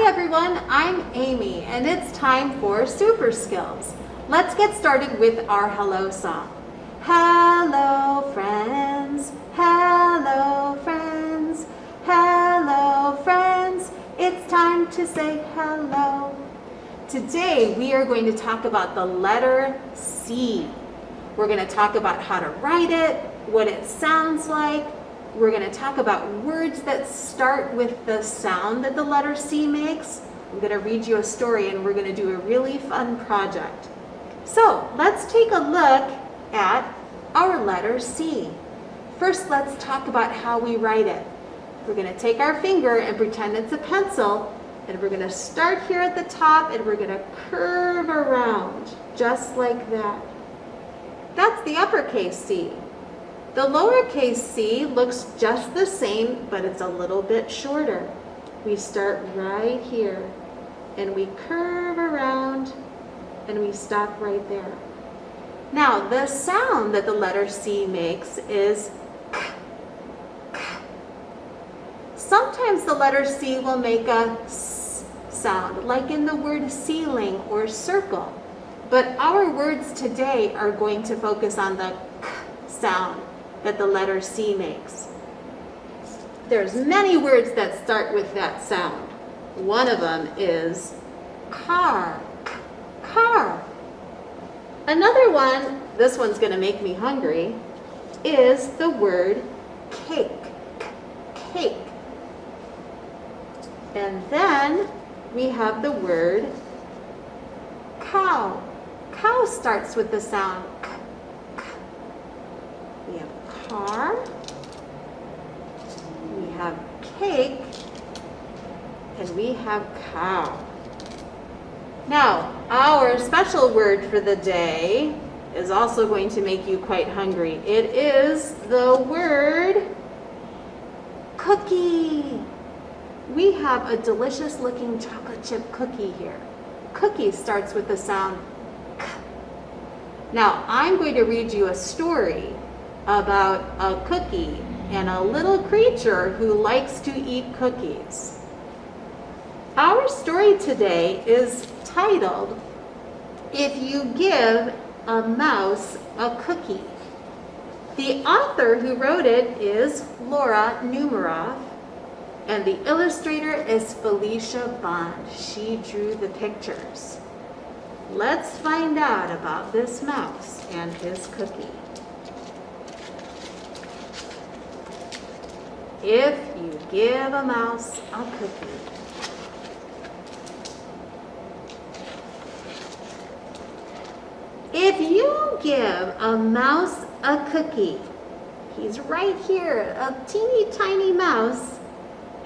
Hi everyone, I'm Amy and it's time for Super Skills. Let's get started with our hello song. Hello friends, hello friends, hello friends, it's time to say hello. Today we are going to talk about the letter C. We're going to talk about how to write it, what it sounds like. We're going to talk about words that start with the sound that the letter C makes. I'm going to read you a story and we're going to do a really fun project. So let's take a look at our letter C. First, let's talk about how we write it. We're going to take our finger and pretend it's a pencil, and we're going to start here at the top and we're going to curve around just like that. That's the uppercase C. The lowercase c looks just the same, but it's a little bit shorter. We start right here, and we curve around, and we stop right there. Now, the sound that the letter C makes is k, k. Sometimes the letter C will make a s sound, like in the word ceiling or circle. But our words today are going to focus on the k sound that the letter C makes. There's many words that start with that sound. One of them is car, car. Another one, this one's going to make me hungry, is the word cake, cake. And then we have the word cow. Cow starts with the sound k, k. We have car, we have cake, and we have cow. Now, our special word for the day is also going to make you quite hungry. It is the word cookie. We have a delicious looking chocolate chip cookie here. Cookie starts with the sound k. Now, I'm going to read you a story about a cookie and a little creature who likes to eat cookies. Our story today is titled, If You Give a Mouse a Cookie. The author who wrote it is Laura Numeroff, and the illustrator is Felicia Bond. She drew the pictures. Let's find out about this mouse and his cookie. If you give a mouse a cookie. If you give a mouse a cookie, he's right here, a teeny tiny mouse,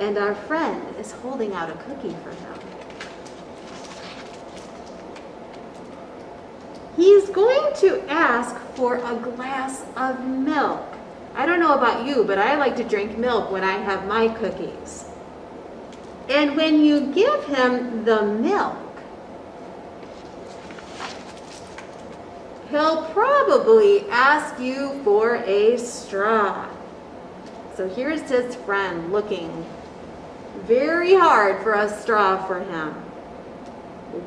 and our friend is holding out a cookie for him. He's going to ask for a glass of milk. I don't know about you, but I like to drink milk when I have my cookies. And when you give him the milk, he'll probably ask you for a straw. So here's his friend looking very hard for a straw for him.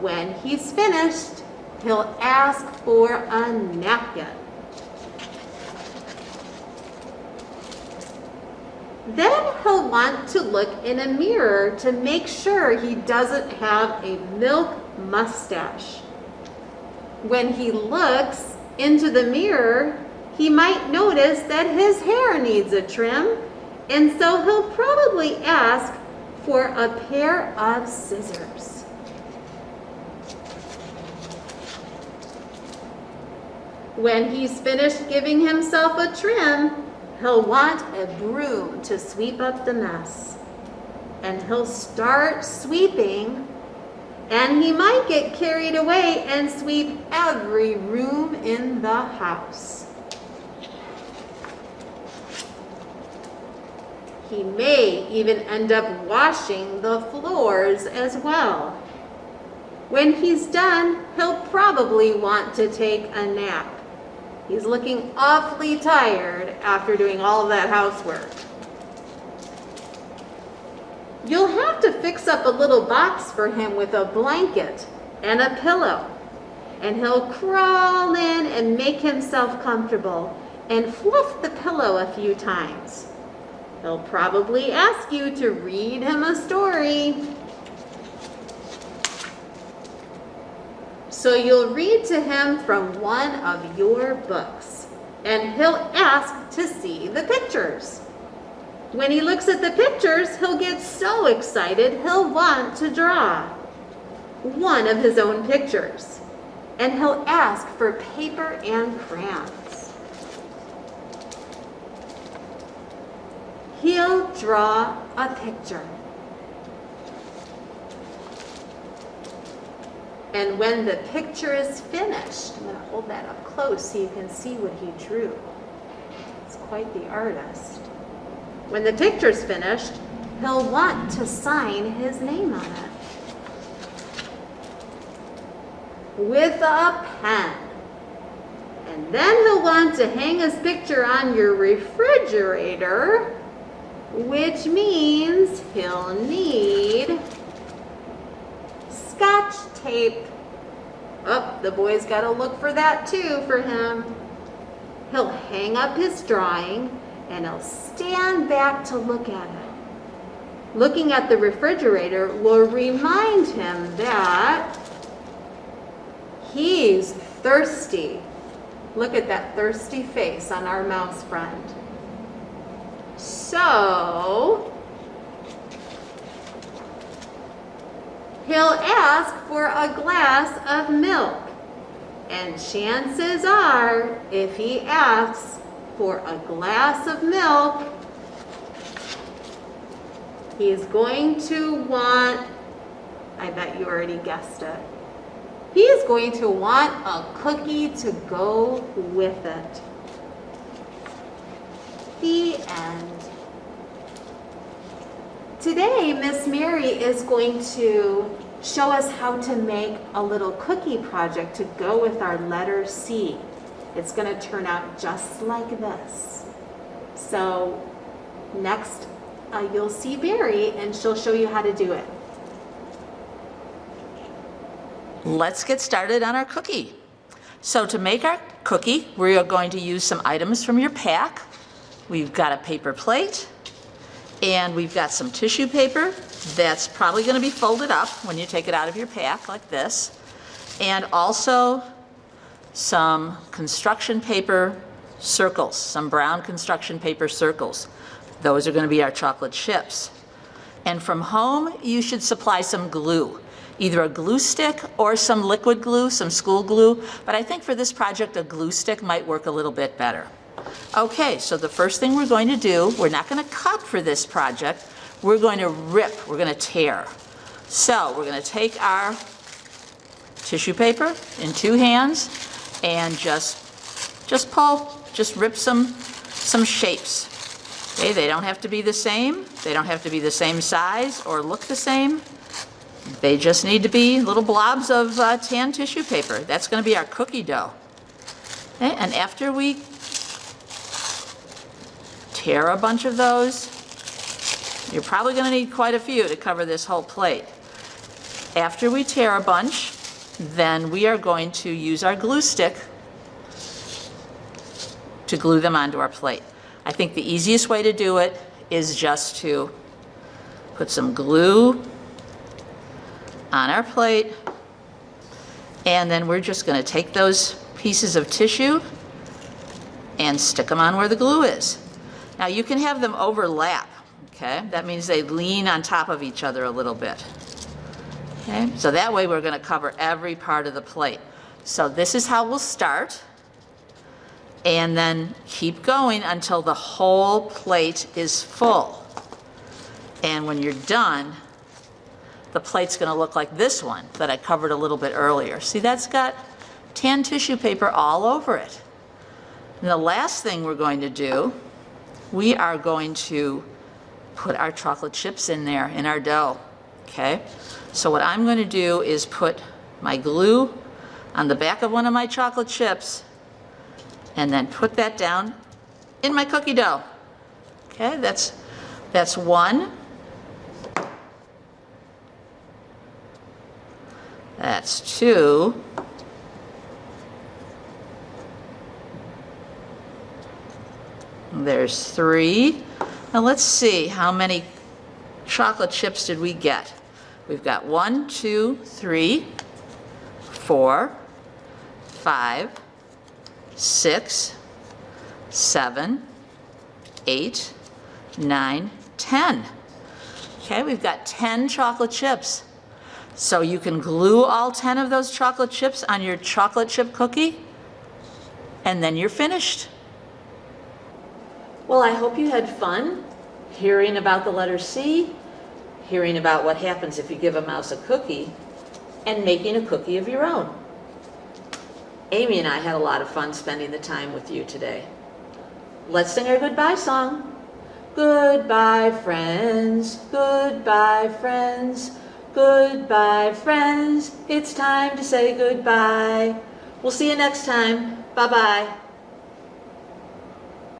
When he's finished, he'll ask for a napkin. Then he'll want to look in a mirror to make sure he doesn't have a milk mustache. When he looks into the mirror, he might notice that his hair needs a trim, and so he'll probably ask for a pair of scissors. When he's finished giving himself a trim, he'll want a broom to sweep up the mess. And he'll start sweeping, and he might get carried away and sweep every room in the house. He may even end up washing the floors as well. When he's done, he'll probably want to take a nap. He's looking awfully tired after doing all of that housework. You'll have to fix up a little box for him with a blanket and a pillow. And he'll crawl in and make himself comfortable and fluff the pillow a few times. He'll probably ask you to read him a story. So you'll read to him from one of your books, and he'll ask to see the pictures. When he looks at the pictures, he'll get so excited he'll want to draw one of his own pictures. And he'll ask for paper and crayons. He'll draw a picture. And when the picture is finished, I'm going to hold that up close so you can see what he drew. He's quite the artist. When the picture's finished, he'll want to sign his name on it with a pen. And then he'll want to hang his picture on your refrigerator, which means he'll need Scotch tape. Oh, the boys got to look for that too for him. He'll hang up his drawing and he'll stand back to look at it. Looking at the refrigerator will remind him that he's thirsty. Look at that thirsty face on our mouse friend. So, he'll ask for a glass of milk. And chances are, if he asks for a glass of milk, he's going to want, I bet you already guessed it, he's going to want a cookie to go with it. The end. Today, Miss Mary is going to show us how to make a little cookie project to go with our letter C. It's going to turn out just like this. So next, you'll see Barry and she'll show you how to do it. Let's get started on our cookie. So to make our cookie, we are going to use some items from your pack. We've got a paper plate, and we've got some tissue paper that's probably going to be folded up when you take it out of your pack like this, and also some construction paper circles, some brown construction paper circles. Those are going to be our chocolate chips. And from home, you should supply some glue, either a glue stick or some liquid glue, some school glue, but I think for this project a glue stick might work a little bit better. Okay, so the first thing we're going to do, we're not going to cut for this project, we're going to rip, we're going to tear. So we're going to take our tissue paper in two hands and just pull, just rip some shapes. Okay, they don't have to be the same, they don't have to be the same size or look the same. They just need to be little blobs of tan tissue paper. That's going to be our cookie dough. Okay, and after we tear a bunch of those, you're probably going to need quite a few to cover this whole plate. After we tear a bunch, then we are going to use our glue stick to glue them onto our plate. I think the easiest way to do it is just to put some glue on our plate, and then we're just going to take those pieces of tissue and stick them on where the glue is. Now you can have them overlap, okay? That means they lean on top of each other a little bit. Okay, so that way we're going to cover every part of the plate. So this is how we'll start, and then keep going until the whole plate is full. And when you're done, the plate's going to look like this one that I covered a little bit earlier. See, that's got tan tissue paper all over it. And the last thing we're going to do, we are going to put our chocolate chips in there, in our dough, okay? So what I'm going to do is put my glue on the back of one of my chocolate chips and then put that down in my cookie dough. Okay, that's one. That's 2. There's 3. Now let's see, how many chocolate chips did we get? We've got 1, 2, 3, 4, 5, 6, 7, 8, 9, 10. Okay, we've got 10 chocolate chips. So you can glue all 10 of those chocolate chips on your chocolate chip cookie, and then you're finished. Well, I hope you had fun hearing about the letter C, hearing about what happens if you give a mouse a cookie, and making a cookie of your own. Amy and I had a lot of fun spending the time with you today. Let's sing our goodbye song. Goodbye, friends. Goodbye, friends. Goodbye, friends. It's time to say goodbye. We'll see you next time. Bye-bye.